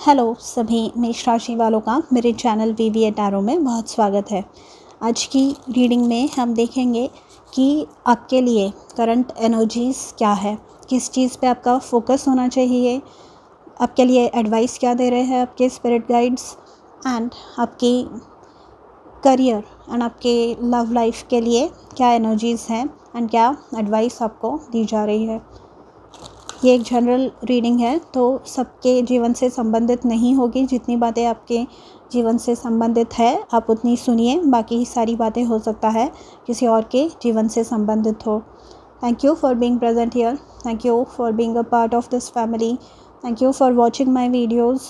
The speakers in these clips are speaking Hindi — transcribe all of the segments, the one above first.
हेलो सभी मेष राशि वालों का मेरे चैनल वीवीए टैरो में बहुत स्वागत है। आज की रीडिंग में हम देखेंगे कि आपके लिए करंट एनर्जीज़ क्या है, किस चीज़ पे आपका फोकस होना चाहिए, आपके लिए एडवाइस क्या दे रहे हैं आपके स्पिरिट गाइड्स एंड आपकी करियर एंड आपके लव लाइफ के लिए क्या एनर्जीज़ हैं एंड क्या एडवाइस आपको दी जा रही है। ये एक जनरल रीडिंग है तो सबके जीवन से संबंधित नहीं होगी। जितनी बातें आपके जीवन से संबंधित है आप उतनी सुनिए, बाकी सारी बातें हो सकता है किसी और के जीवन से संबंधित हो। Thank you for being present here, thank you for being a part of this family, thank you for watching my videos.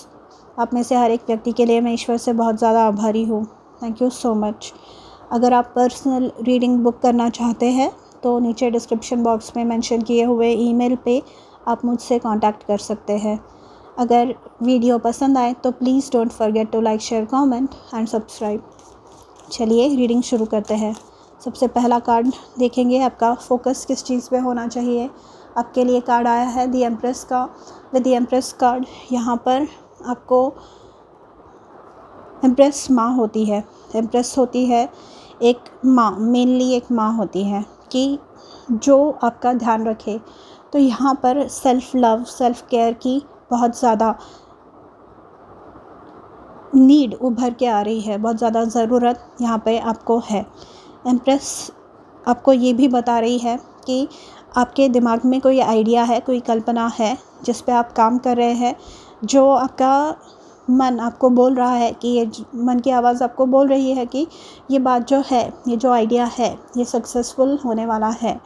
आप में से हर एक व्यक्ति के लिए मैं ईश्वर से बहुत ज़्यादा आभारी हूँ। Thank you so much. अगर आप पर्सनल रीडिंग बुक करना चाहते हैं तो नीचे डिस्क्रिप्शन बॉक्स में मेंशन किए हुए ईमेल पे आप मुझसे कांटेक्ट कर सकते हैं। अगर वीडियो पसंद आए तो please don't forget to like, share, comment and subscribe. चलिए रीडिंग शुरू करते हैं। सबसे पहला कार्ड देखेंगे, आपका फोकस किस चीज़ पे होना चाहिए। आपके लिए कार्ड आया है द एम्प्रेस का। विद द एम्प्रेस कार्ड यहाँ पर आपको एम्प्रेस माँ होती है। एम्प्रेस होती है एक माँ, मेनली एक माँ होती है कि जो आपका ध्यान रखे। तो यहाँ पर सेल्फ लव, सेल्फ केयर की बहुत ज़्यादा नीड उभर के आ रही है, बहुत ज़्यादा ज़रूरत यहाँ पे आपको है। एम्प्रेस आपको ये भी बता रही है कि आपके दिमाग में कोई आइडिया है, कोई कल्पना है जिस पे आप काम कर रहे हैं, जो आपका मन आपको बोल रहा है कि ये मन की आवाज़ आपको बोल रही है कि ये बात जो है, ये जो आइडिया है, ये सक्सेसफुल होने वाला है।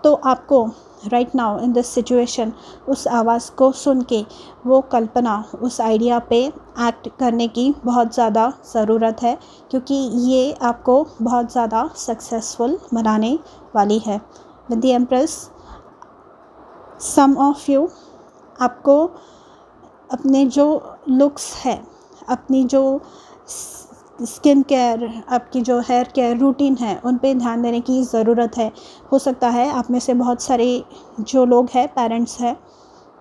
तो आपको right now in this situation उस आवाज़ को सुन के वो कल्पना, उस आइडिया पे एक्ट करने की बहुत ज़्यादा ज़रूरत है, क्योंकि ये आपको बहुत ज़्यादा सक्सेसफुल बनाने वाली है। With the empress, some of you आपको अपने जो लुक्स है, अपनी जो स्किन केयर, आपकी जो हेयर केयर रूटीन है, उन पे ध्यान देने की ज़रूरत है। हो सकता है आप में से बहुत सारे जो लोग हैं पेरेंट्स हैं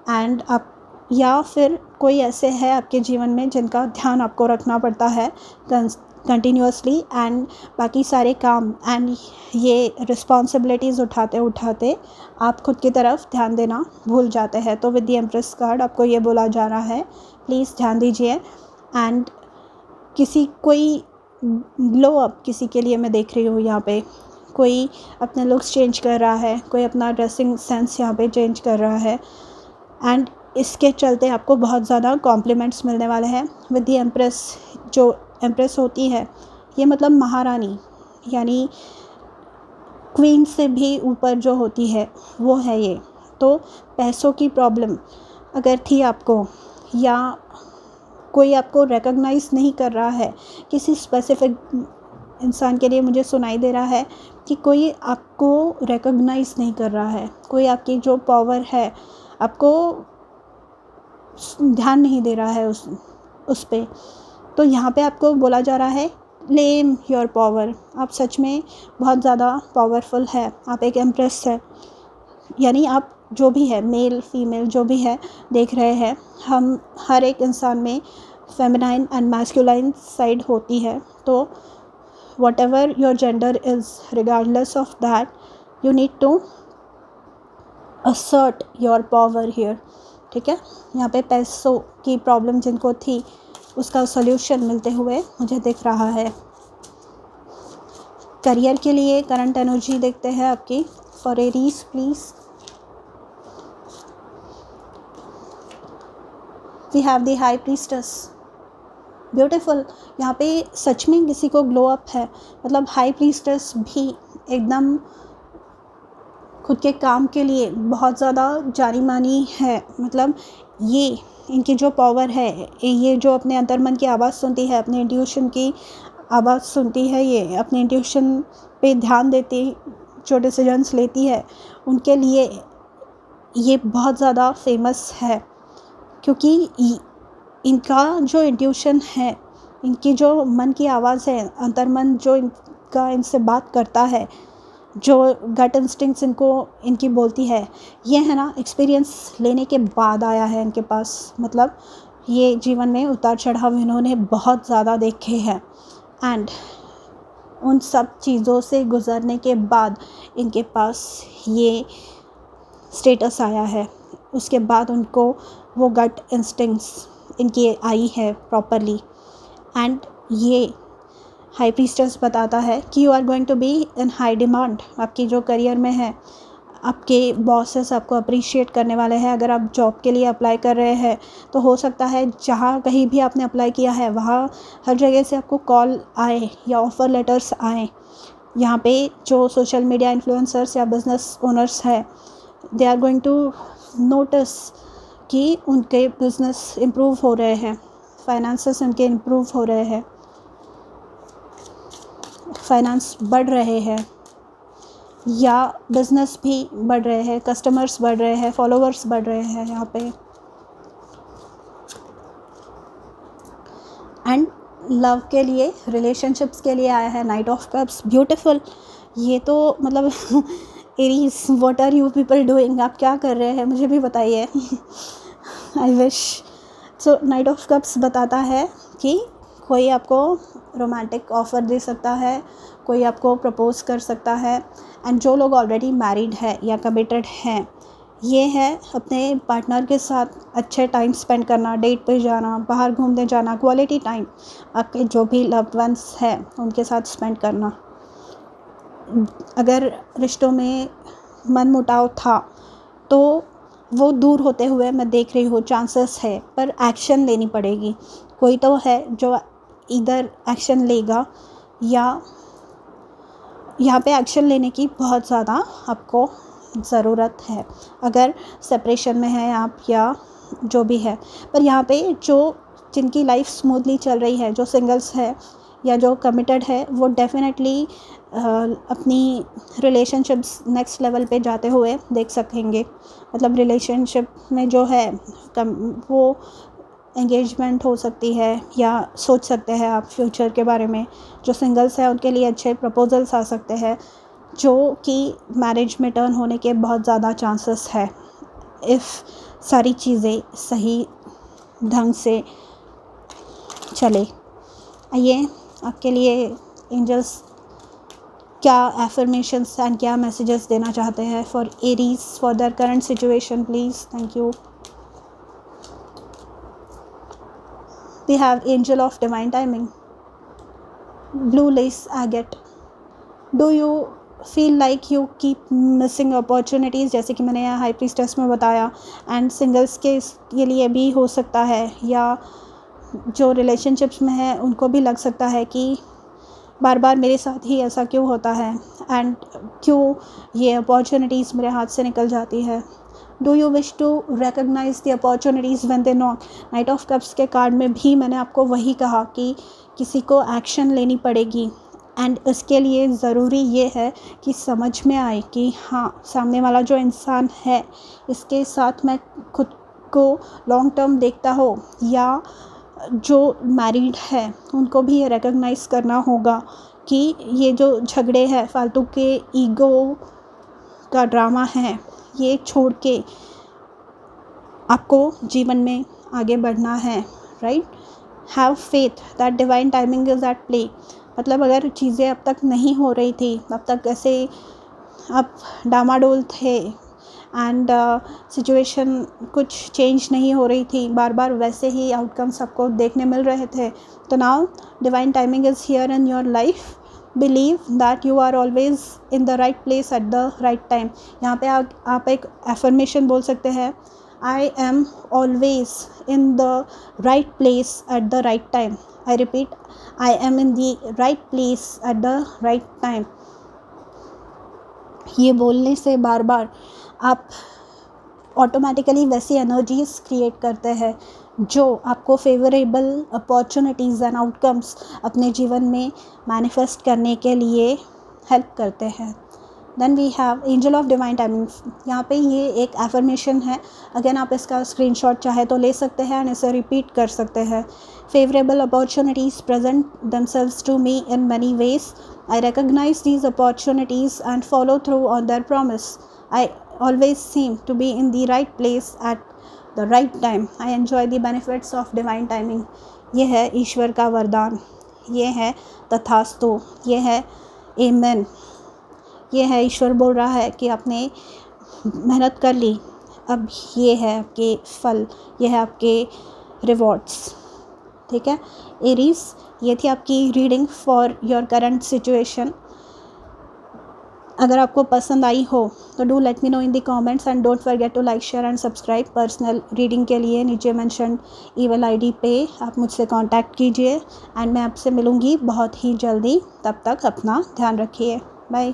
एंड आप, या फिर कोई ऐसे है आपके जीवन में जिनका ध्यान आपको रखना पड़ता है कंटिन्यूअसली एंड बाकी सारे काम एंड ये रिस्पॉन्सिबिलिटीज़ उठाते उठाते आप खुद की तरफ ध्यान देना भूल जाते हैं। तो विद द एम्प्रेस कार्ड आपको ये बोला जा रहा है, प्लीज़ ध्यान दीजिए। एंड कोई ग्लो अप किसी के लिए मैं देख रही हूँ यहाँ पे। कोई अपने लुक्स चेंज कर रहा है, कोई अपना ड्रेसिंग सेंस यहाँ पे चेंज कर रहा है एंड इसके चलते आपको बहुत ज़्यादा कॉम्प्लीमेंट्स मिलने वाले हैं। विद द एम्प्रेस, जो एम्प्रेस होती है ये मतलब महारानी, यानी क्वीन से भी ऊपर जो होती है वो है ये। तो पैसों की प्रॉब्लम अगर थी आपको, या कोई आपको रिकॉग्नाइज़ नहीं कर रहा है, किसी स्पेसिफिक इंसान के लिए मुझे सुनाई दे रहा है कि कोई आपको रिकॉग्नाइज़ नहीं कर रहा है, कोई आपकी जो पावर है आपको ध्यान नहीं दे रहा है उस पे। तो यहाँ पे आपको बोला जा रहा है क्लेम योर पावर। आप सच में बहुत ज़्यादा पावरफुल है, आप एक एम्प्रेस है, यानी आप जो भी है, मेल फीमेल जो भी है, देख रहे हैं हम हर एक इंसान में फेमिनाइन एंड मैस्कुलाइन साइड होती है। तो whatever your gender is, regardless of that you need to assert your power here. ठीक है, यहाँ पे पैसों की प्रॉब्लम जिनको थी उसका सॉल्यूशन मिलते हुए मुझे दिख रहा है। करियर के लिए करंट एनर्जी देखते हैं आपकी for Aries please. We have the high priestess, beautiful. यहाँ पे सच में किसी को ग्लो अप है, मतलब हाई प्रीस्टेस भी एकदम खुद के काम के लिए बहुत ज़्यादा जानी मानी है। मतलब ये इनकी जो पावर है, ये जो अपने अंतर्मन की आवाज़ सुनती है, अपने इंट्यूशन की आवाज़ सुनती है, ये अपने इंट्यूशन पे ध्यान देती, जो डिसीजंस लेती है, उनके लिए ये बहुत ज़्यादा फेमस है। क्योंकि इनका जो इंट्यूशन है, इनकी जो मन की आवाज़ है, अंतर्मन जो इनका इनसे बात करता है, जो गट इंस्टिंक्ट्स इनकी बोलती है, ये है ना एक्सपीरियंस लेने के बाद आया है इनके पास। मतलब ये जीवन में उतार चढ़ाव इन्होंने बहुत ज़्यादा देखे हैं एंड उन सब चीज़ों से गुज़रने के बाद इनके पास ये स्टेटस आया है। उसके बाद उनको वो गट इंस्टिंक्ट्स इनकी आई है प्रॉपरली एंड ये हाई प्रीस्टेस बताता है कि you are going to be in high demand. आपकी जो करियर में है, आपके बॉसेस आपको अप्रिशिएट करने वाले हैं। अगर आप जॉब के लिए अप्लाई कर रहे हैं तो हो सकता है जहाँ कहीं भी आपने अप्लाई किया है वहाँ हर जगह से आपको कॉल आए या ऑफ़र लेटर्स आए। यहाँ पे जो सोशल मीडिया इन्फ्लुएंसर्स या बिज़नेस ओनर्स हैं, they are going to notice कि उनके बिज़नेस इम्प्रूव हो रहे हैं, फाइनेंसेस उनके इम्प्रूव हो रहे हैं, फाइनेंस बढ़ रहे हैं या बिज़नेस भी बढ़ रहे हैं, कस्टमर्स बढ़ रहे हैं, फॉलोअर्स बढ़ रहे हैं यहाँ पे। एंड लव के लिए, रिलेशनशिप्स के लिए आया है नाइट ऑफ कप्स। ब्यूटीफुल। ये तो मतलब Aries, what are you people doing? आप क्या कर रहे हैं मुझे भी बताइए। I wish. So knight of cups बताता है कि कोई आपको रोमांटिक ऑफ़र दे सकता है, कोई आपको प्रपोज़ कर सकता है एंड जो लोग ऑलरेडी मैरिड है या कमिटेड हैं, ये है अपने पार्टनर के साथ अच्छे टाइम स्पेंड करना, डेट पे जाना, बाहर घूमने जाना, क्वालिटी टाइम आपके जो भी लव्ड वंस हैं उनके साथ स्पेंड करना। अगर रिश्तों में मनमुटाव था तो वो दूर होते हुए मैं देख रही हूँ, चांसेस है, पर एक्शन लेनी पड़ेगी। कोई तो है जो इधर एक्शन लेगा या यहाँ पे एक्शन लेने की बहुत ज़्यादा आपको ज़रूरत है अगर सेपरेशन में हैं आप या जो भी है। पर यहाँ पे जो जिनकी लाइफ स्मूथली चल रही है, जो सिंगल्स है या जो कमिटेड है, वो डेफिनेटली अपनी रिलेशनशिप्स नेक्स्ट लेवल पे जाते हुए देख सकेंगे। मतलब रिलेशनशिप में जो है वो एंगेजमेंट हो सकती है या सोच सकते हैं आप फ्यूचर के बारे में। जो सिंगल्स हैं उनके लिए अच्छे प्रपोजल्स आ सकते हैं जो कि मैरिज में टर्न होने के बहुत ज़्यादा चांसेस है इफ़ सारी चीज़ें सही ढंग से चले। आइए आपके लिए एंजल्स क्या एफर्मेशंस एंड क्या मैसेजेस देना चाहते हैं for Aries for their current situation, please. Thank you. We have angel of divine timing, blue lace agate. Do you feel like you keep missing opportunities? जैसे कि मैंने यहाँ हाई प्रीस्टेस में बताया एंड सिंगल्स के लिए भी हो सकता है या जो रिलेशनशिप्स में है उनको भी लग सकता है कि बार बार मेरे साथ ही ऐसा क्यों होता है एंड क्यों ये अपॉर्चुनिटीज़ मेरे हाथ से निकल जाती है। Do you wish to recognize the opportunities when they knock? Knight of cups के कार्ड में भी मैंने आपको वही कहा कि किसी को एक्शन लेनी पड़ेगी एंड इसके लिए ज़रूरी ये है कि समझ में आए कि हाँ, सामने वाला जो इंसान है इसके साथ मैं खुद को लॉन्ग टर्म देखता हो या जो मैरिड है उनको भी ये रिकग्नाइज़ करना होगा कि ये जो झगड़े हैं, फालतू के ईगो का ड्रामा है, ये छोड़ के आपको जीवन में आगे बढ़ना है। Right? Have faith that divine timing is at play. मतलब अगर चीज़ें अब तक नहीं हो रही थी, अब तक ऐसे आप डामाडोल थे एंड सिचुएशन कुछ चेंज नहीं हो रही थी, बार बार वैसे ही आउटकम्स आपको देखने मिल रहे थे, तो now divine timing is here in your life. Believe that you are always in the right place at the right time. यहाँ पे आप एक एफर्मेशन बोल सकते हैं, I am always in the right place at the right time. I repeat, I am in the right place at the right time. ये बोलने से बार बार आप ऑटोमेटिकली वैसी एनर्जीज क्रिएट करते हैं जो आपको फेवरेबल अपॉर्चुनिटीज़ एंड आउटकम्स अपने जीवन में मैनिफेस्ट करने के लिए हेल्प करते हैं। Then we have angel of divine timing. यहाँ पे ये एक एफर्मेशन है, अगेन आप इसका स्क्रीनशॉट चाहे तो ले सकते हैं एंड इसे रिपीट कर सकते हैं। Favourable opportunities present themselves to me in many ways. I recognize these opportunities and follow through on their promise. I always seem to be in the right place at the right time, I enjoy the benefits of divine timing. ये है ईश्वर का वरदान, ये है तथास्तु, ये है आमेन। ये है ईश्वर बोल रहा है कि आपने मेहनत कर ली, अब ये है आपके फल, ये है आपके रिवॉर्ड्स। ठीक है एरीज, ये थी आपकी reading for your current situation. अगर आपको पसंद आई हो तो do let me know in the comments and don't forget to like share and subscribe. Personal reading के लिए नीचे मेंशन ईमेल आईडी पे आप मुझसे कांटेक्ट कीजिए एंड मैं आपसे मिलूँगी बहुत ही जल्दी। तब तक अपना ध्यान रखिए, बाय।